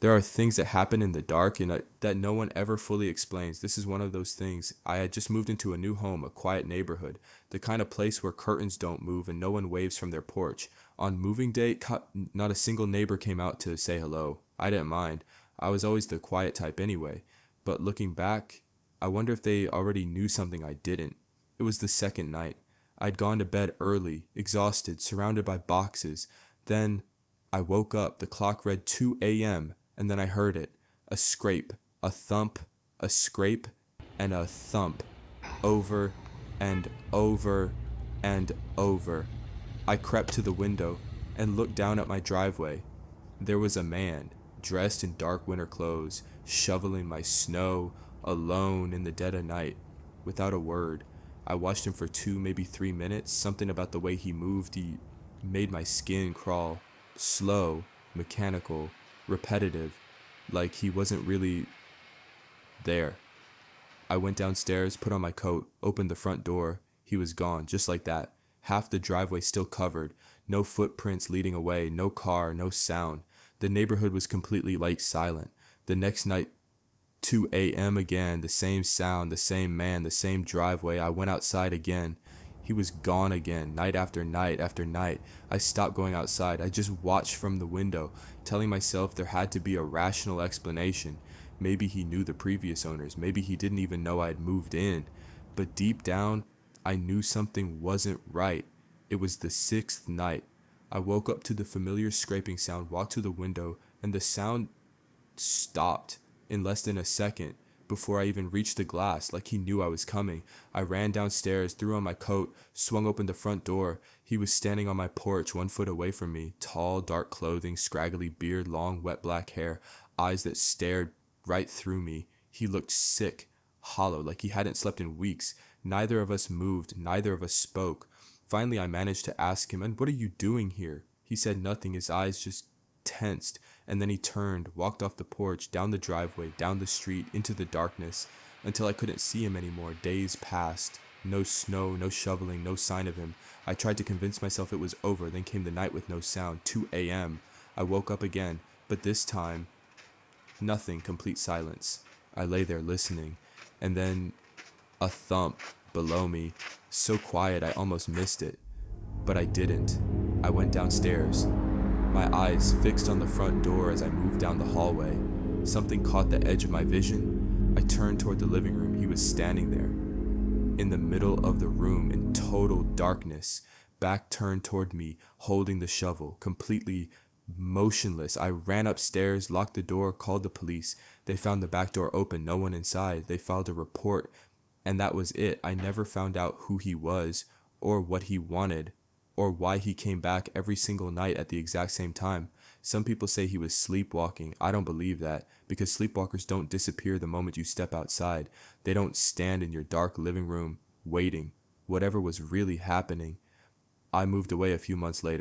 There are things that happen in the dark and that no one ever fully explains. This is one of those things. I had just moved into a new home, a quiet neighborhood, the kind of place where curtains don't move and no one waves from their porch. On moving day, not a single neighbor came out to say hello. I didn't mind. I was always the quiet type anyway. But looking back, I wonder if they already knew something I didn't. It was the second night. I'd gone to bed early, exhausted, surrounded by boxes. Then I woke up. The clock read 2 a.m., and then I heard it. A scrape, a thump, a scrape, and a thump. Over and over and over. I crept to the window and looked down at my driveway. There was a man, dressed in dark winter clothes, shoveling my snow, alone in the dead of night, without a word. I watched him for 2, maybe 3 minutes. Something about the way he moved, he made my skin crawl. Slow, mechanical, repetitive, like he wasn't really there. I went downstairs, put on my coat, opened the front door. He was gone, just like that. Half the driveway still covered, no footprints leading away, no car, no sound. The neighborhood was completely like silent. The next night, 2 a.m. again, the same sound, the same man, the same driveway. I went outside again. He was gone again, night after night after night. I stopped going outside. I just watched from the window, telling myself there had to be a rational explanation. Maybe he knew the previous owners. Maybe he didn't even know I had moved in. But deep down, I knew something wasn't right. It was the sixth night. I woke up to the familiar scraping sound, walked to the window, and the sound stopped in less than a second before I even reached the glass, like he knew I was coming. I ran downstairs, threw on my coat, swung open the front door. He was standing on my porch, 1 foot away from me. Tall, dark clothing, scraggly beard, long, wet black hair, eyes that stared right through me. He looked sick, hollow, like he hadn't slept in weeks. Neither of us moved, neither of us spoke. Finally, I managed to ask him, "And what are you doing here?" He said nothing, his eyes just tensed, and then he turned, walked off the porch, down the driveway, down the street, into the darkness, until I couldn't see him anymore. Days passed. No snow, no shoveling, no sign of him. I tried to convince myself it was over, then came the night with no sound. 2 a.m. I woke up again, but this time, nothing, complete silence. I lay there listening, and then a thump below me, so quiet I almost missed it. But I didn't. I went downstairs, my eyes fixed on the front door as I moved down the hallway. Something caught the edge of my vision. I turned toward the living room. He was standing there, in the middle of the room, in total darkness, back turned toward me, holding the shovel, completely motionless. I ran upstairs, locked the door, called the police. They found the back door open, no one inside. They filed a report, and that was it. I never found out who he was, or what he wanted, or why he came back every single night at the exact same time. Some people say he was sleepwalking. I don't believe that, because sleepwalkers don't disappear the moment you step outside. They don't stand in your dark living room waiting. Whatever was really happening, I moved away a few months later.